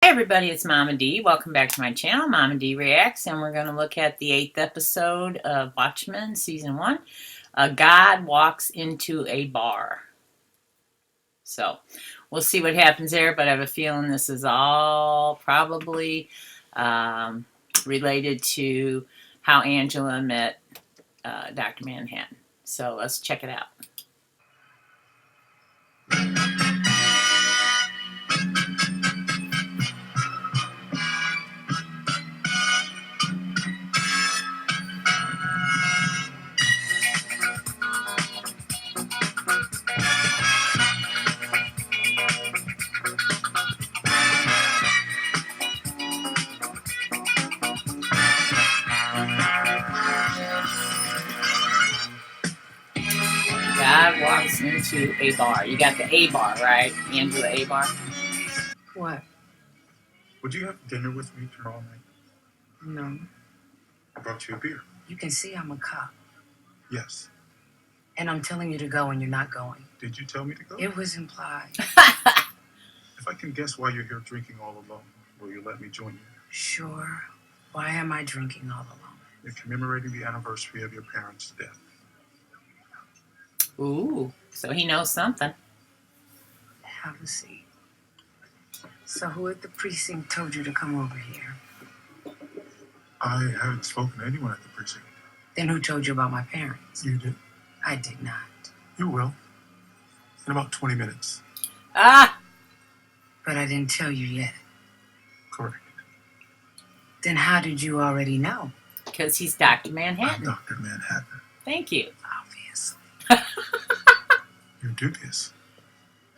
Hey everybody, it's Mama D. Welcome back to my channel, Mama D Reacts, and we're going to look at the 8th episode of Watchmen, Season 1. God walks into a bar. So, we'll see what happens there, but I have a feeling this is all probably related to how Angela met Dr. Manhattan. So, let's check it out. God walks into a bar. You got the Abar, right? Angela Abar. What? Would you have dinner with me tomorrow night? No. I brought you a beer. You can see I'm a cop. Yes. And I'm telling you to go and you're not going. Did you tell me to go? It was implied. If I can guess why you're here drinking all alone, will you let me join you? Sure. Why am I drinking all alone? You're commemorating the anniversary of your parents' death. Ooh, so he knows something. Have a seat. So who at the precinct told you to come over here? I haven't spoken to anyone at the precinct. Then who told you about my parents? You did. I did not. You will. In about 20 minutes. Ah! But I didn't tell you yet. Correct. Then how did you already know? Because he's Dr. I'm Manhattan. Dr. Manhattan. Thank you. Obviously. You're dubious.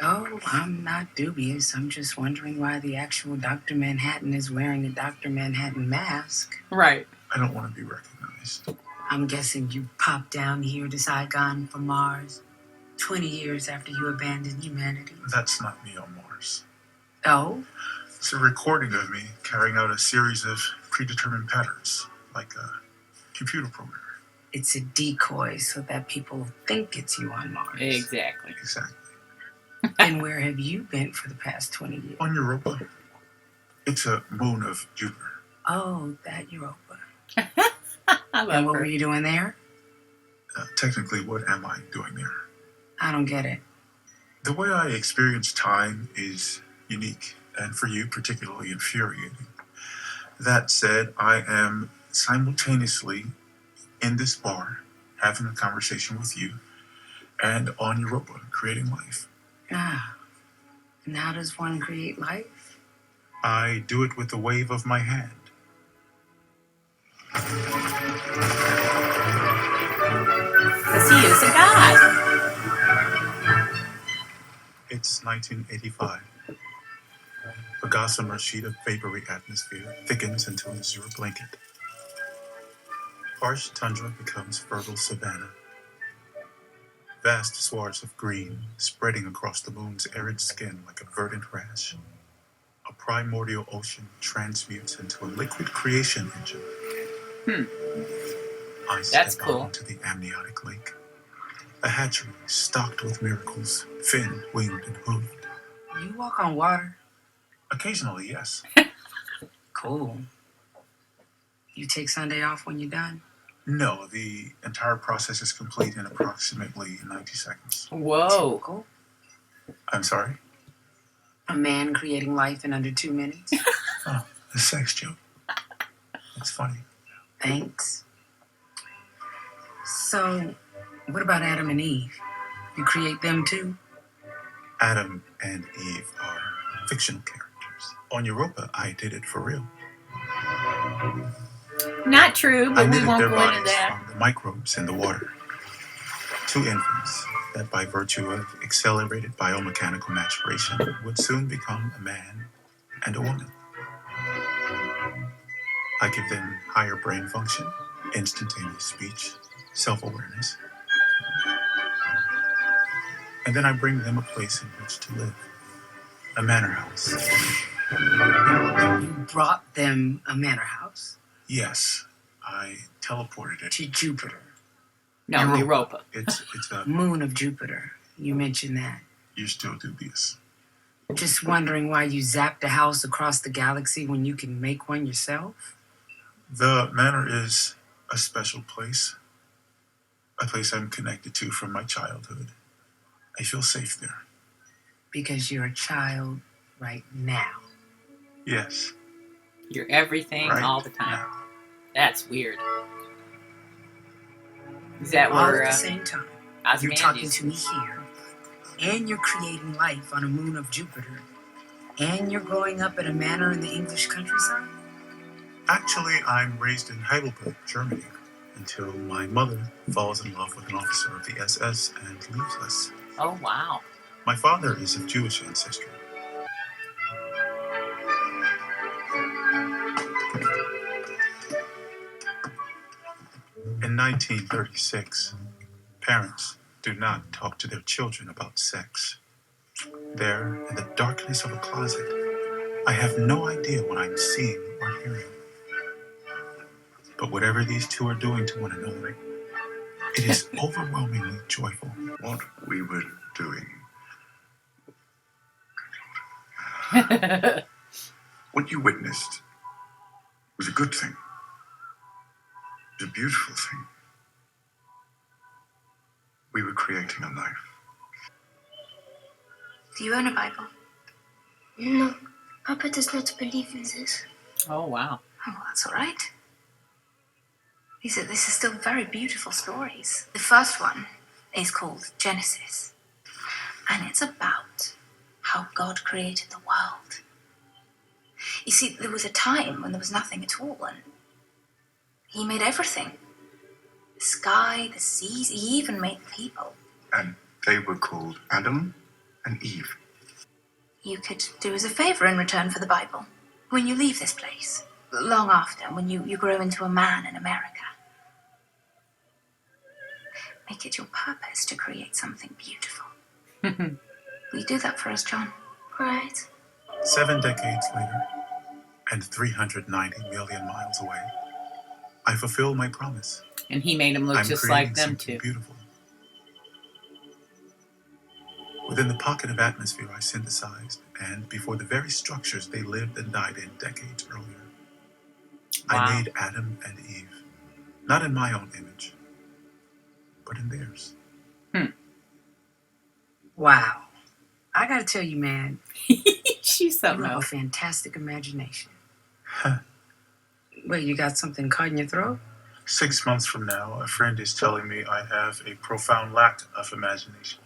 Oh, I'm not dubious. I'm just wondering why the actual Dr. Manhattan is wearing a Dr. Manhattan mask. Right. I don't want to be recognized. I'm guessing you popped down here to Saigon from Mars 20 years after you abandoned humanity. That's not me on Mars. Oh? It's a recording of me carrying out a series of predetermined patterns, like a computer program. It's a decoy so that people think it's you on Mars. Exactly. Exactly. And where have you been for the past 20 years? On Europa. It's a moon of Jupiter. Oh, that Europa. I And love what her. were you doing there? Technically, what am I doing there? I don't get it. The way I experience time is unique, and for you, particularly infuriating. That said, I am simultaneously in this bar, having a conversation with you, and on Europa, creating life. Ah. And how does one create life? I do it with the wave of my hand. Because he is a god. It's 1985. A gossamer sheet of vapory atmosphere thickens into an azure blanket. Harsh tundra becomes fertile savanna. Vast swaths of green spreading across the moon's arid skin like a verdant rash. A primordial ocean transmutes into a liquid creation engine. I That's step cool. out into the amniotic lake. A hatchery stocked with miracles, finned, winged, and hooved. You walk on water? Occasionally, yes. Cool. You take Sunday off when you're done? No, the entire process is complete in approximately 90 seconds. Whoa. Typical. I'm sorry? A man creating life in under 2 minutes? Oh, a sex joke. That's funny. Thanks. So, what about Adam and Eve? You create them too? Adam and Eve are fictional characters. On Europa, I did it for real. Not true, I but we knitted won't their go into bodies that. from the microbes in the water. Two infants that, by virtue of accelerated biomechanical maturation, would soon become a man and a woman. I give them higher brain function, instantaneous speech, self-awareness. And then I bring them a place in which to live. A manor house. You brought them a manor house? Yes, I teleported it. To Jupiter. No, Europa. It's a... Moon of Jupiter. You mentioned that. You're still dubious. Just wondering why you zapped a house across the galaxy when you can make one yourself? The manor is a special place, a place I'm connected to from my childhood. I feel safe there. Because you're a child right now. Yes, You're everything right all the time. now. That's weird. Is that All where at the same time. You're talking to me here, and you're creating life on a moon of Jupiter, and you're growing up at a manor in the English countryside? Actually, I'm raised in Heidelberg, Germany, until my mother falls in love with an officer of the SS and leaves us. Oh, wow. My father is of Jewish ancestry. In 1936, parents do not talk to their children about sex. There, in the darkness of a closet, I have no idea what I'm seeing or hearing. But whatever these two are doing to one another, it is overwhelmingly joyful. What we were doing, what you witnessed, was a good thing. It was a beautiful thing. We were creating a life. Do you own a Bible? No, Papa does not believe in this. Oh, wow. Oh, well, that's all right. These are still very beautiful stories. The first one is called Genesis, and it's about how God created the world. You see, there was a time when there was nothing at all, and He made everything. The sky, the seas, He even made the people. And they were called Adam and Eve. You could do us a favor in return for the Bible. When you leave this place, long after, when you grow into a man in America, make it your purpose to create something beautiful. Will you do that for us, John? Right. 7 decades later, and 390 million miles away, I fulfill my promise. And he made them look I'm just creating like them, something too. beautiful. Within the pocket of atmosphere I synthesized, and before the very structures they lived and died in decades earlier, Wow. I made Adam and Eve, not in my own image, but in theirs. Wow. I gotta tell you, man, She's you something have a else. fantastic imagination. Huh. Wait, you got something caught in your throat? 6 months from now, a friend is telling me I have a profound lack of imagination.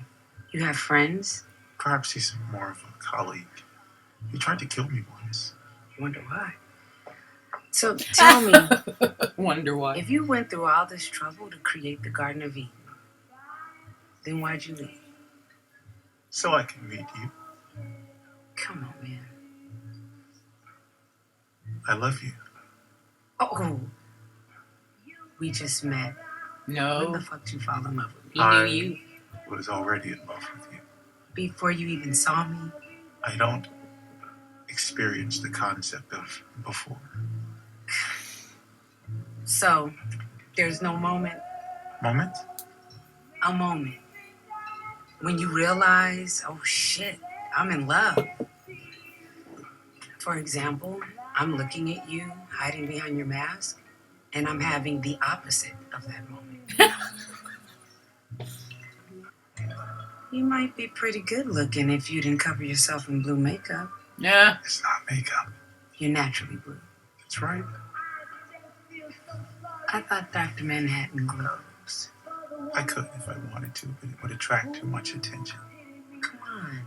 You have friends? Perhaps he's more of a colleague. He tried to kill me once. Wonder why. So tell me, Wonder why. if you went through all this trouble to create the Garden of Eden, then why'd you leave? So I can meet you. Come on, man. I love you. Oh, we just met. When No, the fuck did you fall in love with me? he knew you. I was already in love with you. Before you even saw me? I don't experience the concept of before. So, there's no moment, Moment? a moment, when you realize, oh shit, I'm in love. For example, I'm looking at you, hiding behind your mask, and I'm having the opposite of that moment. You might be pretty good looking if you didn't cover yourself in blue makeup. Yeah. It's not makeup. You're naturally blue. That's right. I thought Dr. Manhattan glows. I could if I wanted to, but it would attract too much attention. Come on.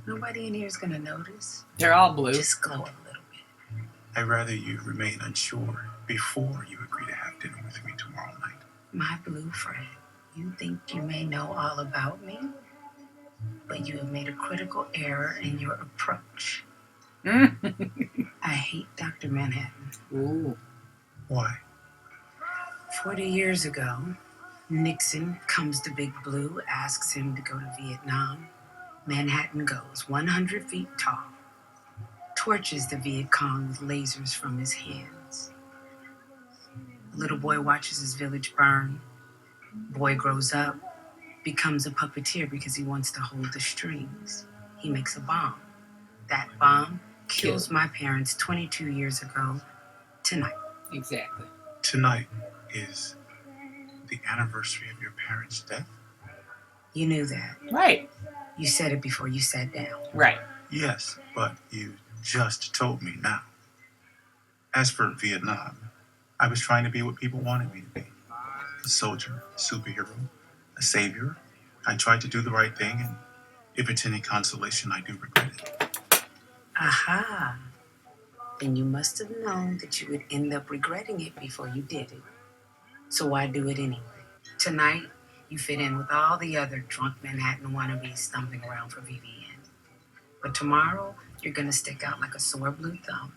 Nobody in here is gonna notice. They're all blue. Just glow a little bit. I'd rather you remain unsure before you agree to have dinner with me tomorrow night. My blue friend, you think you may know all about me, but you have made a critical error in your approach. I hate Dr. Manhattan. Ooh. Why? 40 years ago, Nixon comes to Big Blue, asks him to go to Vietnam. Manhattan goes 100 feet tall, torches the Viet Cong with lasers from his hands. The little boy watches his village burn. Boy grows up, becomes a puppeteer because he wants to hold the strings. He makes a bomb. That bomb kills Killed. my parents 22 years ago tonight. Exactly. Tonight is the anniversary of your parents' death? You knew that. Right. You said it before you sat down. Right. Yes, but you just told me now. As for Vietnam, I was trying to be what people wanted me to be. A soldier, a superhero, a savior. I tried to do the right thing, and if it's any consolation, I do regret it. Aha. Then you must have known that you would end up regretting it before you did it. So why do it anyway? Tonight, you fit in with all the other drunk Manhattan wannabes stumbling around for VVN. But tomorrow, you're gonna stick out like a sore blue thumb.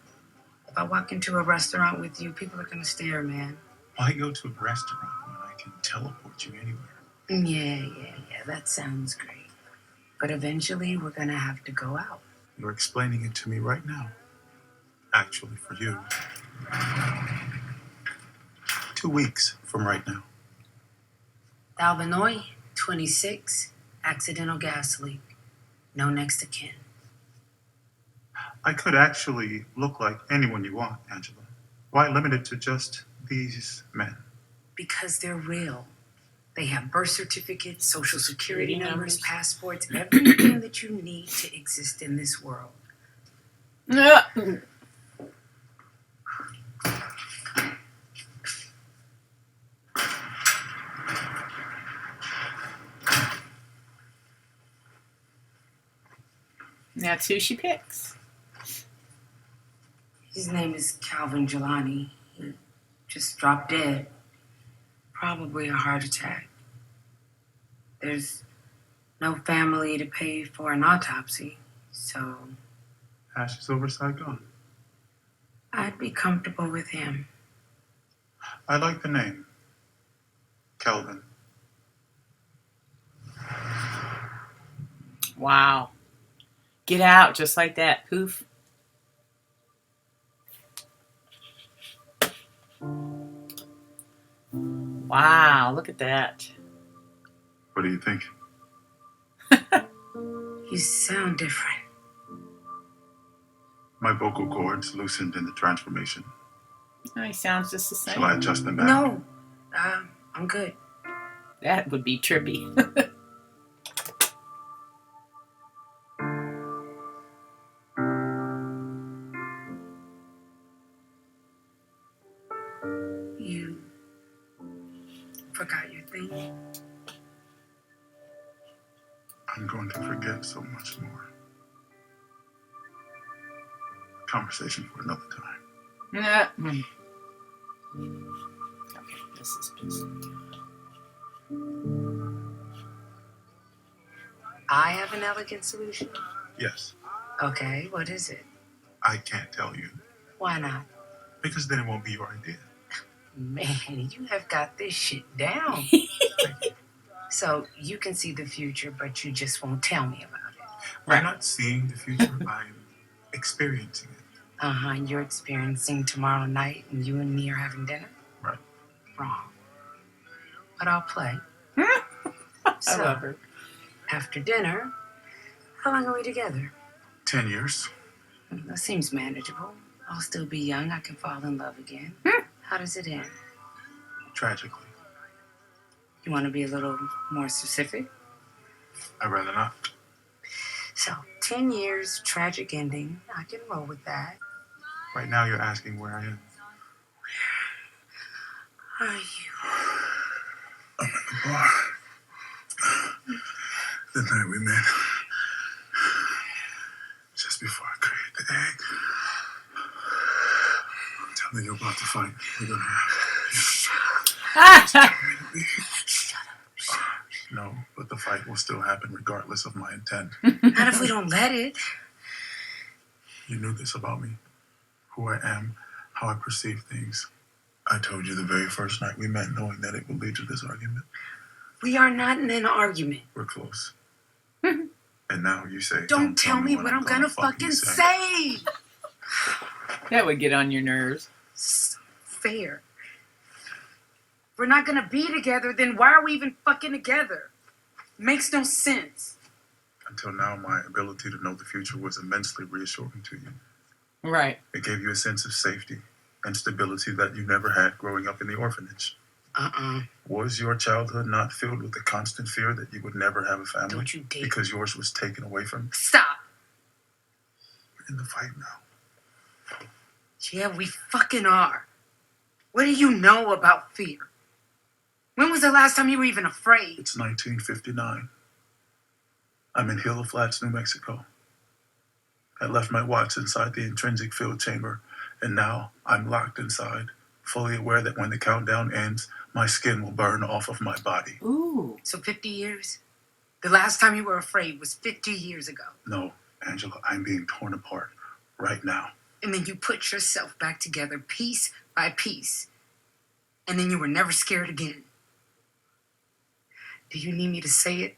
If I walk into a restaurant with you, people are gonna stare, man. Why go to a restaurant when I can teleport you anywhere? Yeah, that sounds great. But eventually, we're gonna have to go out. You're explaining it to me right now. Actually, for you, 2 weeks from right now. Albanoy, 26, accidental gas leak. No next of kin. I could actually look like anyone you want, Angela. Why limit it to just these men? Because they're real. They have birth certificates, social security numbers, numbers. passports, everything that you need to exist in this world. That's who she picks. His name is Calvin Jelani. He just dropped dead. Probably a heart attack. There's no family to pay for an autopsy, so Ashes over Saigon. I'd be comfortable with him. I like the name. Kelvin. Wow. Get out just like that. Poof. Wow, look at that. What do you think? You sound different. My vocal cords loosened in the transformation. Oh, he sounds just the same. Shall I adjust them back? No, I'm good. That would be trippy. You forgot your thing? I'm going to forget so much more. Conversation for another time. Okay, this is just... I have an elegant solution. Yes, Okay, what is it? I can't tell you Why not? because then it won't be your idea. Man, you have got this shit down. So you can see the future, but you just won't tell me about it. I'm not seeing the future, I'm experiencing it. Uh-huh, you're experiencing tomorrow night and you and me are having dinner? Right. Wrong. But I'll play. I love her. After dinner, how long are we together? 10 years. That seems manageable. I'll still be young. I can fall in love again. How does it end? Tragically. You want to be a little more specific? I'd rather not. So, 10 years, tragic ending. I can roll with that. Right now you're asking where I am. Are you? I'm in the bar. The night we met. Just before I create the egg. Tell me you're about to fight. You're gonna have. No, but the fight will still happen regardless of my intent. Not if we don't let it. You knew this about me. Who I am, how I perceive things. I told you the very first night we met, knowing that it would lead to this argument. We are not in an argument. We're close. And now you say, Don't tell me what I'm gonna fucking say. That would get on your nerves. It's fair. If we're not gonna be together, then why are we even fucking together? Makes no sense. Until now, my ability to know the future was immensely reassuring to you. Right. It gave you a sense of safety and stability that you never had growing up in the orphanage. Was your childhood not filled with the constant fear that you would never have a family? Don't you dare. Because yours was taken away from you? Stop. We're in the fight now. Yeah, we fucking are. What do you know about fear? When was the last time you were even afraid? It's 1959. I'm in Hill Flats, New Mexico. I left my watch inside the intrinsic field chamber, and now I'm locked inside, fully aware that when the countdown ends, my skin will burn off of my body. Ooh. So 50 years? The last time you were afraid was 50 years ago. No, Angela, I'm being torn apart right now. And then you put yourself back together piece by piece. And then you were never scared again. Do you need me to say it?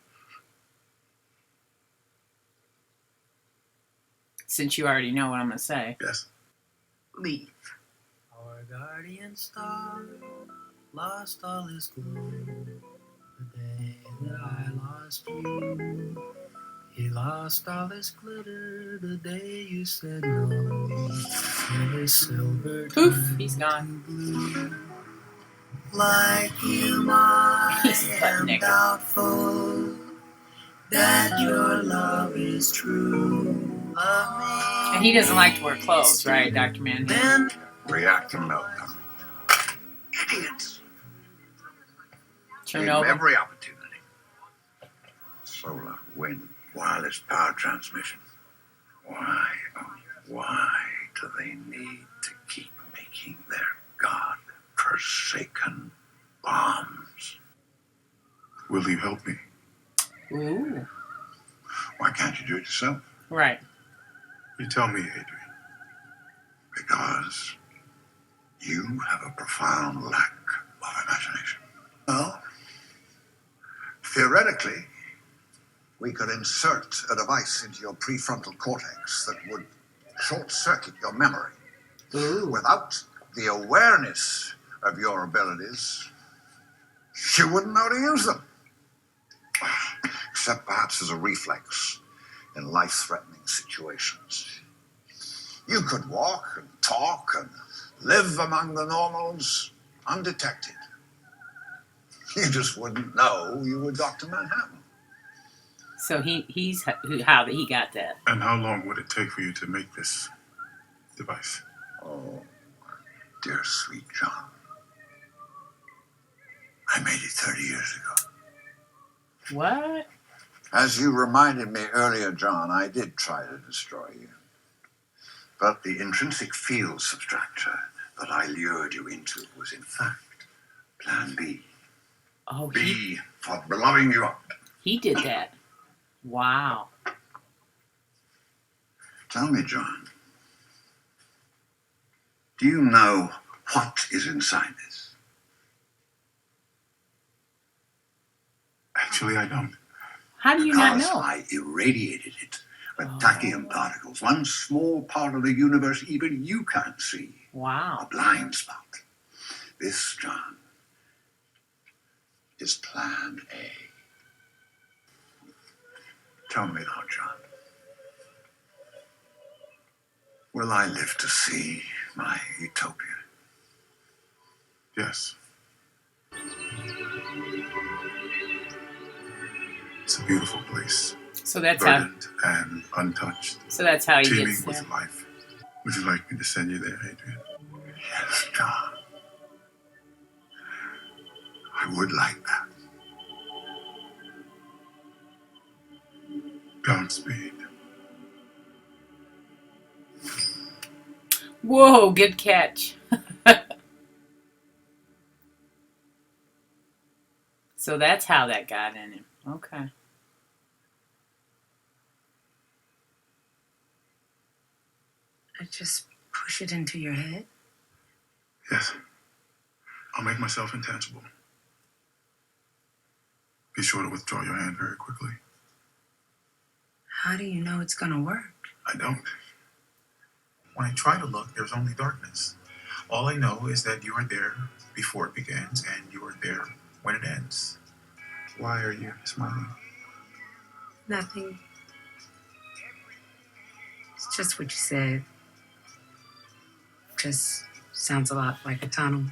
Since you already know what I'm going to say. Yes. Leave. Our guardian star lost all his glow the day that I lost you. He lost all his glitter the day you said no. And his silver Poof, turned he's gone. to blue. Like him, I He's butt am naked. doubtful that your love is true. And he doesn't like to wear clothes, right, Dr. Manhattan? React to meltdown. Idiots. Gave them Chernobyl. every opportunity. Solar, wind, wireless power transmission. Why, oh, why do they need to keep making their God-forsaken bombs? Will you help me? Ooh. Why can't you do it yourself? Right. You tell me, Adrian. Because you have a profound lack of imagination. Well, theoretically, we could insert a device into your prefrontal cortex that would short-circuit your memory. Ooh. Without the awareness of your abilities, you wouldn't know to use them. Except perhaps as a reflex in life-threatening situations. You could walk and talk and live among the normals undetected. You just wouldn't know you were Dr. Manhattan. So he's how he got that. And how long would it take for you to make this device? Oh, dear sweet John. I made it 30 years ago. What? As you reminded me earlier, John, I did try to destroy you. But the intrinsic field subtractor that I lured you into was, in fact, Plan B. Oh, B for blowing you up. he did that. Wow. Tell me, John, do you know what is inside this? Actually, I don't. How do you not Because know? I irradiated it with tachyon particles, one small part of the universe even you can't see. A Wow. blind spot. This, John, is Plan A. Tell me now, John. Will I live to see my utopia? Yes. It's a beautiful place. So that's how. Verdant and untouched. So that's how he Teeming gets there. with life. Would you like me to send you there, Adrian? Yes, John. I would like that. Godspeed. Whoa, good catch. So that's how that got in him. Okay. I just push it into your head. Yes. I'll make myself intangible. Be sure to withdraw your hand very quickly. How do you know it's gonna work? I don't. When I try to look, there's only darkness. All I know is that you are there before it begins, and you are there when it ends. Why are you smiling? Nothing. Just what you said. Just sounds a lot like a tunnel.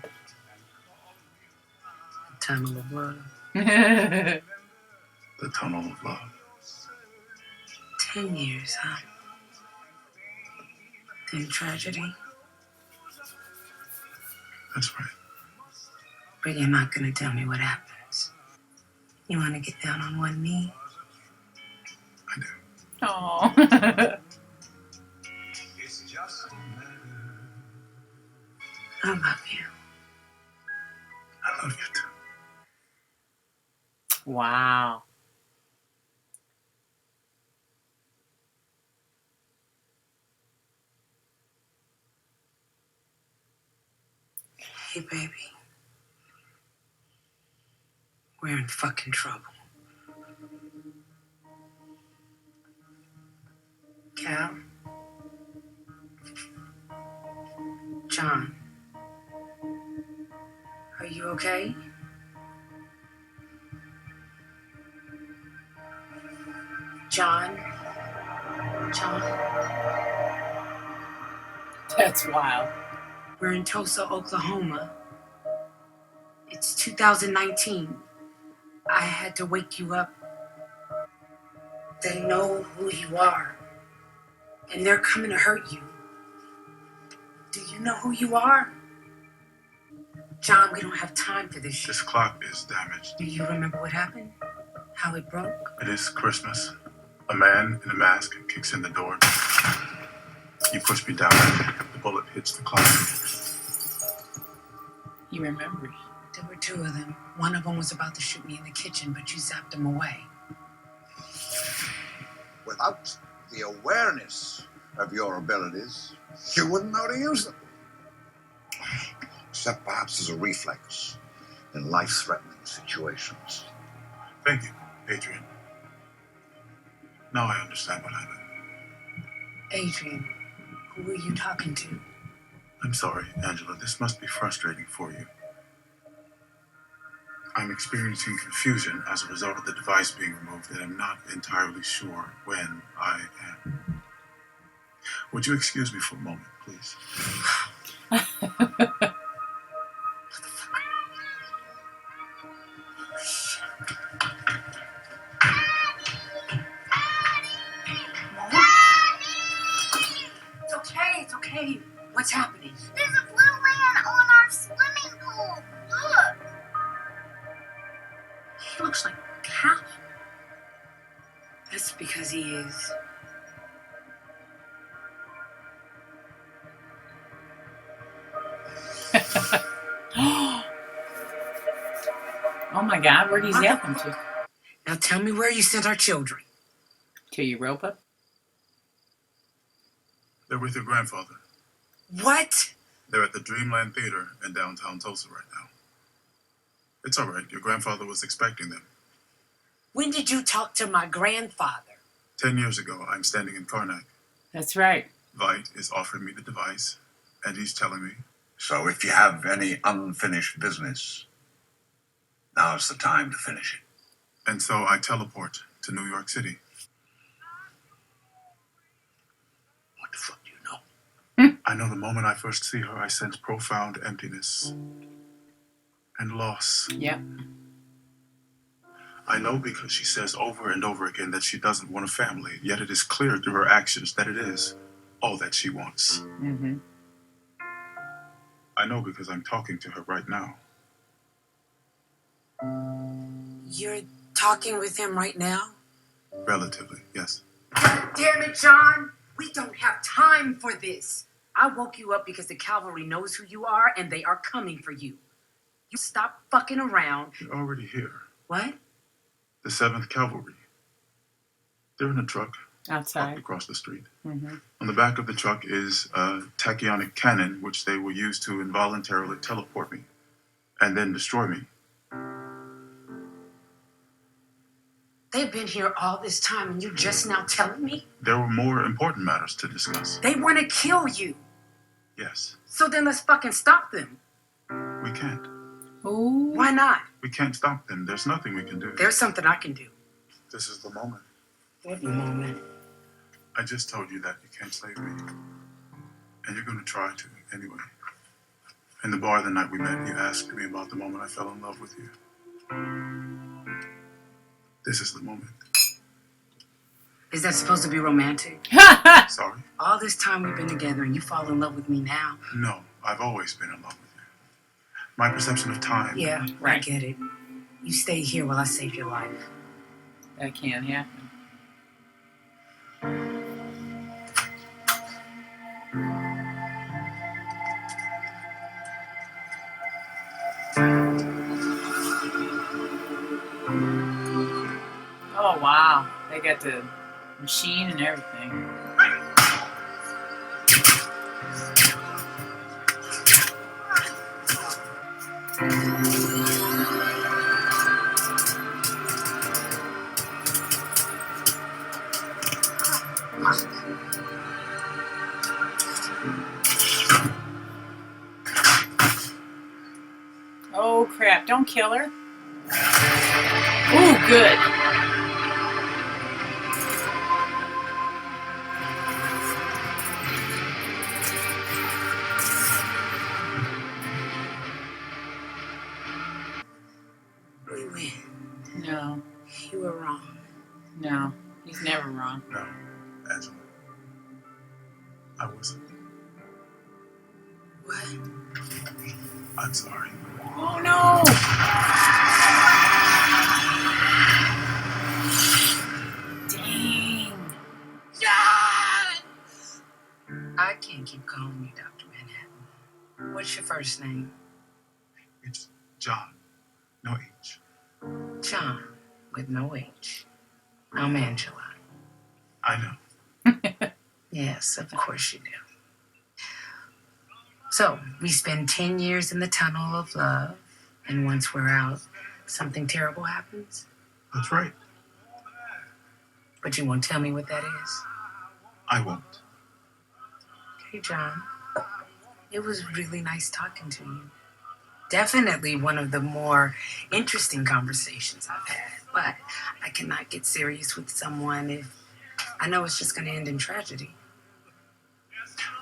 A tunnel of love. The tunnel of love. 10 years, huh? Then tragedy. That's right. But you're not gonna tell me what happens. You wanna get down on one knee? I do. Oh. I love you. I love you too. Wow. Hey, baby. We're in fucking trouble. Cal? John? Are you okay? John? John? That's wild. We're in Tulsa, Oklahoma. It's 2019. I had to wake you up. They know who you are. And they're coming to hurt you. Do you know who you are? John, we don't have time for this shit. This clock is damaged. Do you remember what happened? How it broke? It is Christmas. A man in a mask kicks in the door. You push me down. The bullet hits the clock. He remembers. There were two of them. One of them was about to shoot me in the kitchen, but you zapped him away. Without the awareness of your abilities, you wouldn't know to use them. Except perhaps as a reflex in life-threatening situations. Thank you, Adrian. Now I understand what happened. Adrian, who were you talking to? I'm sorry, Angela. This must be frustrating for you. I'm experiencing confusion as a result of the device being removed, and I'm not entirely sure when I am. Would you excuse me for a moment, please? It's okay. What's happening? There's a blue man on our swimming pool. Look. He looks like Cal. That's because he is. Oh my God, where'd he zap him to? Now tell me where you sent our children. To Europa? They're with your grandfather. What? They're at the Dreamland Theater in downtown Tulsa right now. It's all right. Your grandfather was expecting them. When did you talk to my grandfather? 10 years ago, I'm standing in Karnak. That's right. Vite is offering me the device, and he's telling me, So if you have any unfinished business, now's the time to finish it. and so I teleport to New York City. What the fuck do you know? I know the moment I first see her, I sense profound emptiness and loss. Yep. I know because she says over and over again that she doesn't want a family, yet it is clear through her actions that it is all that she wants. Mm-hmm. I know because I'm talking to her right now. You're talking with him right now? Relatively, yes. Damn it, John! We don't have time for this. I woke you up because the cavalry knows who you are and they are coming for you. You stop fucking around. You're already here. What? The 7th Cavalry. They're in a truck parked Outside. across the street. Mm-hmm. On the back of the truck is a tachyonic cannon, which they will use to involuntarily teleport me and then destroy me. They've been here all this time and you're just now telling me? There were more important matters to discuss. They want to kill you. Yes, So then let's fucking stop them. we can't. Ooh. Why not? We can't stop them. There's nothing we can do. There's something I can do. This is the moment. What moment? I just told you that you can't save me. And you're going to try to, anyway. In the bar the night we met, you asked me about the moment I fell in love with you. This is the moment. Is that supposed to be romantic? Sorry? All this time we've been together and you fall in love with me now? No, I've always been in love with you. My perception of time. Yeah, I get it. You stay here while I save your life. That can't happen. Oh, wow. They got the machine and everything. Oh, crap. Don't kill her. Ooh, good. We win. No. You were wrong. No. He's never wrong. No, Angela. I wasn't. What? I'm sorry. Oh, no. Dang. I can't keep calling you Dr. Manhattan. What's your first name? It's John. No H. John, with no H. I'm Angela. I know. Yes, of course you do. So, we spend 10 years in the tunnel of love, and once we're out, something terrible happens? That's right. But you won't tell me what that is? I won't. Okay, John. It was really nice talking to you. Definitely one of the more interesting conversations I've had. But I cannot get serious with someone if I know it's just going to end in tragedy.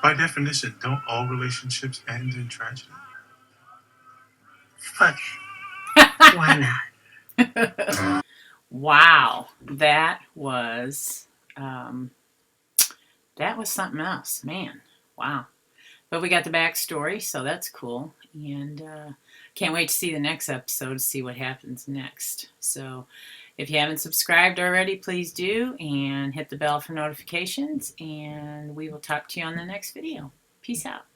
By definition, don't all relationships end in tragedy? Fuck it. Why not? Wow. That was something else. Man. Wow. But we got the backstory, so that's cool. And can't wait to see the next episode to see what happens next. So if you haven't subscribed already, please do. And hit the bell for notifications. And we will talk to you on the next video. Peace out.